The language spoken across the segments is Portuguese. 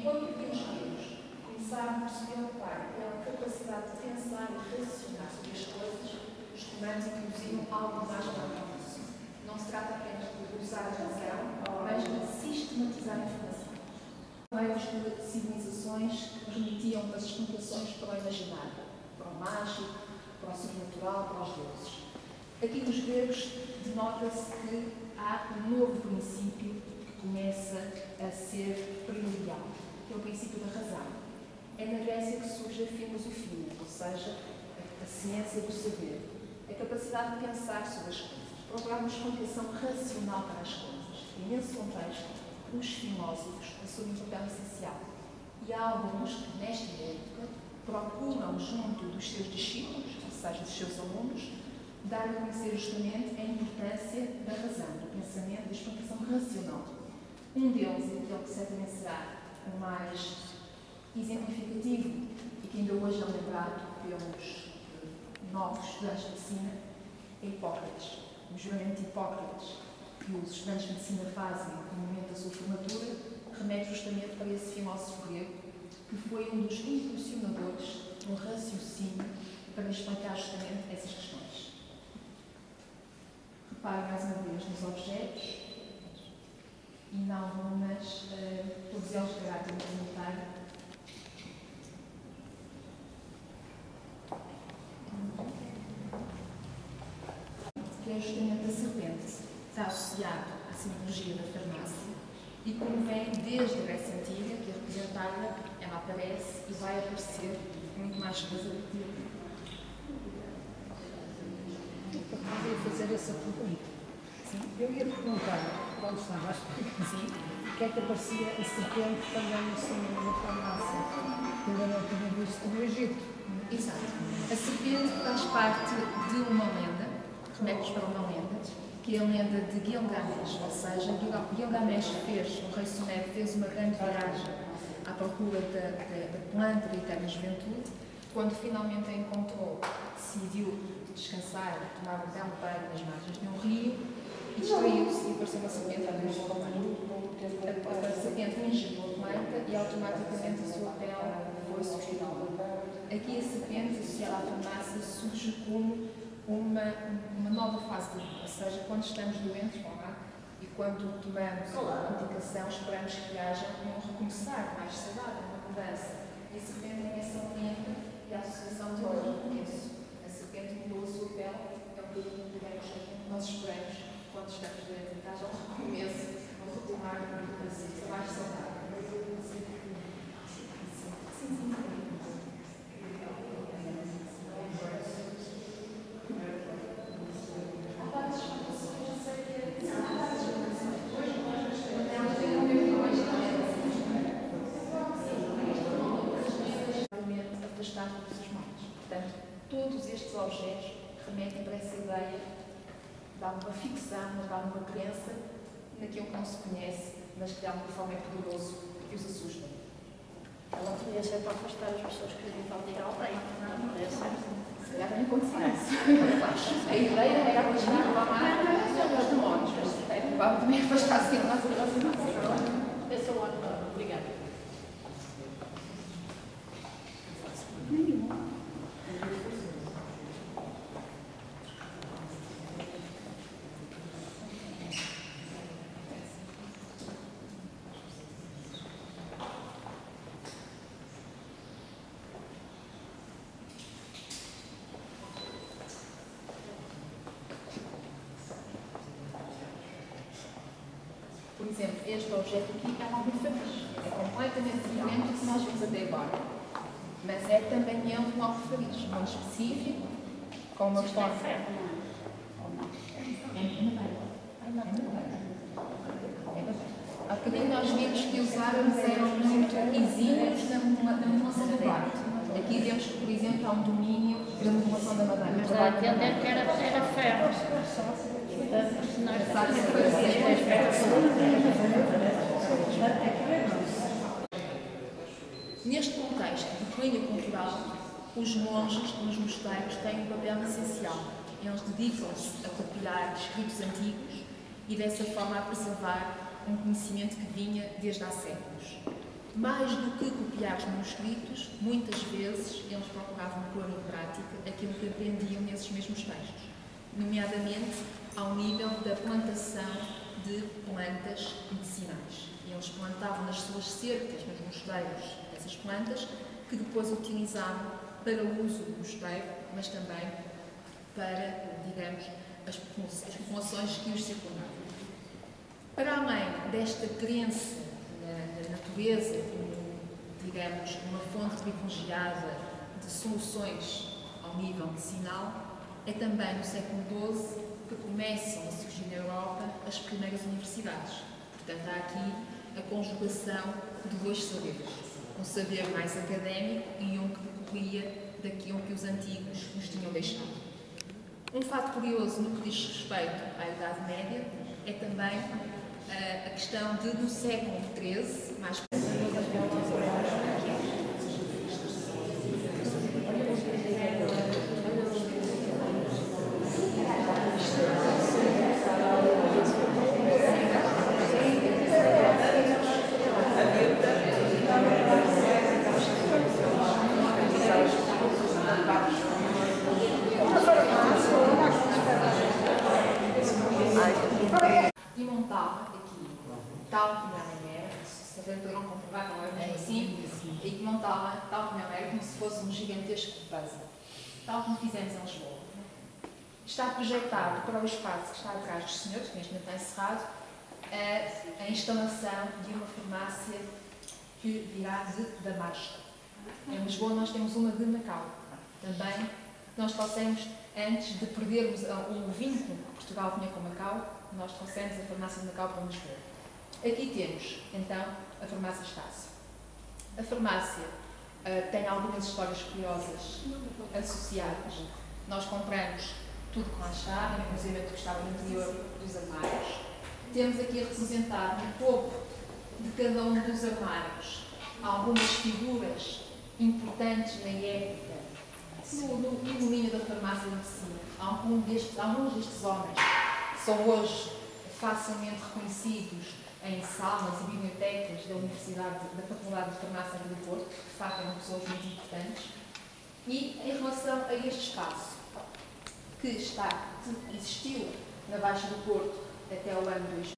enquanto que os livros começaram por se preocupar pela capacidade de pensar e raciocinar sobre as coisas, os romanos introduziram algo mais complexo. Não se trata apenas de usar a razão, mas de sistematizar a informação. Meios de civilizações que permitiam as explicações para o imaginário, para o mágico, para o sobrenatural, para os deuses. Aqui nos gregos denota-se que há um novo princípio que começa a ser primordial, que é o princípio da razão. É na Grécia que surge a filosofia, ou seja, a ciência do saber, a capacidade de pensar sobre as coisas, procurar uma explicação racional para as coisas. E nesse contexto, os filósofos assumem um papel essencial. E há alguns que, nesta época, procuram, junto dos seus discípulos, ou seja, dos seus alunos, dar a conhecer justamente a importância da razão, do pensamento, da explicação racional. Um deles, e aquele que certamente será o mais exemplificativo e que ainda hoje é lembrado pelos novos estudantes de medicina, é Hipócrates. O juramento de Hipócrates, que os estudantes de medicina fazem no momento da sua formatura, remete justamente para esse filósofo grego, que foi um dos impulsionadores do raciocínio para explicar justamente essas questões. Repare mais uma vez nos objetos e em algumas, todos eles de caráter humanitário. Que é justamente a serpente, está associado à simbologia da farmácia e como vem desde a Grécia Antiga, que é representada, ela aparece e vai aparecer muito mais coisa do que eu ia fazer essa pergunta. Sim. Eu ia perguntar, quando estava a explicar, Sim. o que é que aparecia a serpente também no símbolo da farmácia. Ainda não tinha visto no Egito. Exato. A serpente faz parte de uma lenda, remete-nos para uma lenda, que é a lenda de Gilgamesh, ou seja, Gilgamesh o rei Sumério fez uma grande viagem à procura da planta da eterna juventude. Quando finalmente a encontrou, decidiu descansar, tomar um belo banho nas margens de um rio e distraiu-se e apareceu uma serpente à beira da planta. A serpente ingeriu a planta e automaticamente a sua pele foi substituída. Aqui a serpente, associada à farmácia, surge como uma nova fase de vida, ou seja, quando estamos doentes, e quando tomamos a medicação, esperamos que haja um recomeçar mais saudável, uma mudança. E a serpente tem essa lenda e a associação de hoje com isso. A serpente mudou a sua pele, é um bocadinho de bem que nós esperamos quando estamos doentes, que haja um recomeço, um retomar de uma mudança mais saudável. Afastado dos seus males. Portanto, todos estes objetos remetem para essa ideia de alguma ficção, mas de alguma crença naquilo que não se conhece, mas que de alguma forma é poderoso e os assusta. Ela podia ser para afastar as pessoas que vivam de ir ao bem, não podia ser. Se calhar também acontecia isso. A ideia era afastar os demónios, mas é provável também afastar-se de nós e nós irmãos. Esse é o ano. Obrigada. Por exemplo, este objeto aqui é algo muito feliz. É completamente diferente do que nós vimos até agora. Mas é também um algo feliz, muito específico, com uma forma. Há bocadinho nós vimos que os árabes eram muito exímios na manipulação do barro. Aqui vemos que, por exemplo, há um domínio da manipulação da madeira. Mas dá a entender que era ferro. Neste contexto de declínio cultural, os monges nos mosteiros têm um papel essencial. Eles dedicam-se a copiar escritos antigos e dessa forma a preservar um conhecimento que vinha desde há séculos. mais do que copiar os manuscritos, muitas vezes eles procuravam pôr em prática aquilo que aprendiam nesses mesmos textos, nomeadamente ao nível da plantação de plantas medicinais. E eles plantavam nas suas cercas, nos mosteiros, essas plantas, que depois utilizavam para o uso do mosteiro, mas também para, digamos, as populações que os circundavam. Para além desta crença na natureza como, digamos, uma fonte privilegiada de soluções ao nível medicinal, é também no século XII que começam a surgir na Europa as primeiras universidades. Portanto, há aqui a conjugação de dois saberes. Um saber mais académico e um que decorria daquilo que os antigos nos tinham deixado. Um fato curioso no que diz respeito à Idade Média é também a questão de, no século XIII, mais e montava aqui, tal como ela era, se aventuram comprovar, não é mesmo assim, e que montava, tal como ela era, como se fosse um gigantesco puzzle, tal como fizemos em Lisboa. Está projetado para o espaço que está atrás dos senhores, que neste momento está encerrado, a instalação de uma farmácia que virá de Damasco. Em Lisboa nós temos uma de Macau. Também nós trouxemos, antes de perdermos o vínculo que Portugal tinha com Macau, nós trouxemos a farmácia de Macau para Lisboa. Aqui temos, então, a farmácia Estácio. A farmácia tem algumas histórias curiosas associadas. Nós compramos tudo que lá está, inclusive o que estava no interior dos armários. Temos aqui representado no topo de cada um dos armários algumas figuras importantes na época no domínio da farmácia de medicina. Alguns destes homens são hoje facilmente reconhecidos em salas e bibliotecas da Faculdade de Farmácia do Porto, que de facto eram pessoas muito importantes. E em relação a este espaço, que existiu na Baixa do Porto até o ano 2000,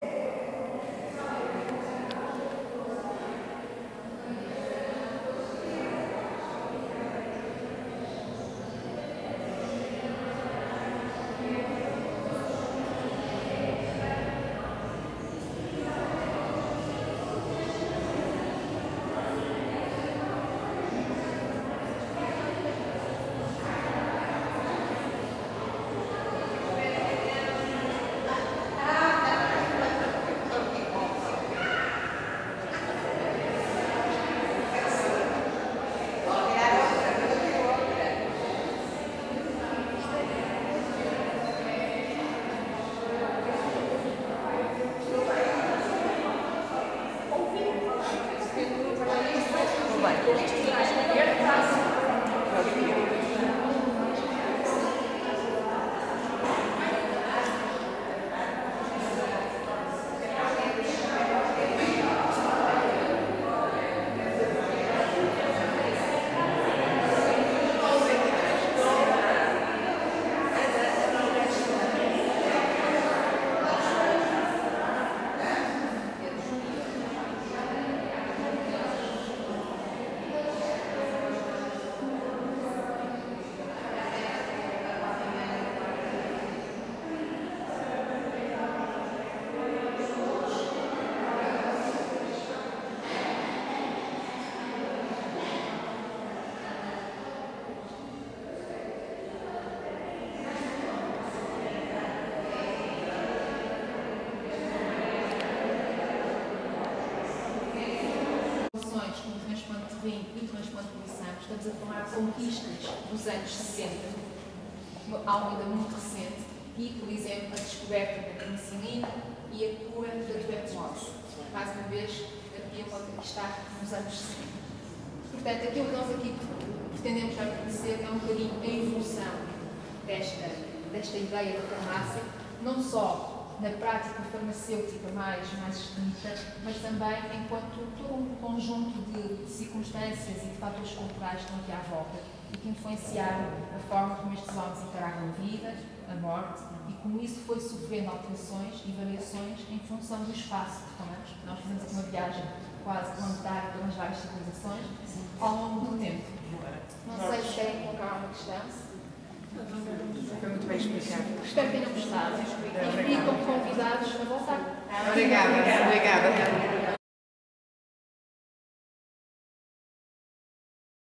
e transplante de coração, estamos a falar de conquistas dos anos 60, algo ainda muito recente, e, por exemplo, a descoberta da penicilina e a cura da tuberculose. Mais uma vez, a pílula que está nos anos 60. Portanto, aquilo que nós aqui pretendemos dar a conhecer é um bocadinho a evolução desta ideia da farmácia, não só na prática farmacêutica mais estrita, mas também enquanto todo um conjunto de circunstâncias e de fatores culturais que estão aqui à volta e que influenciaram a forma como estes homens encaravam a vida, a morte, e como isso foi sofrendo alterações e variações em função do espaço que tomamos. Nós fizemos aqui uma viagem quase planetária pelas várias civilizações ao longo do tempo. Não sei se querem colocar uma questão. Foi muito bem explicado. Espero que tenham gostado e ficam convidados a voltar. Obrigada.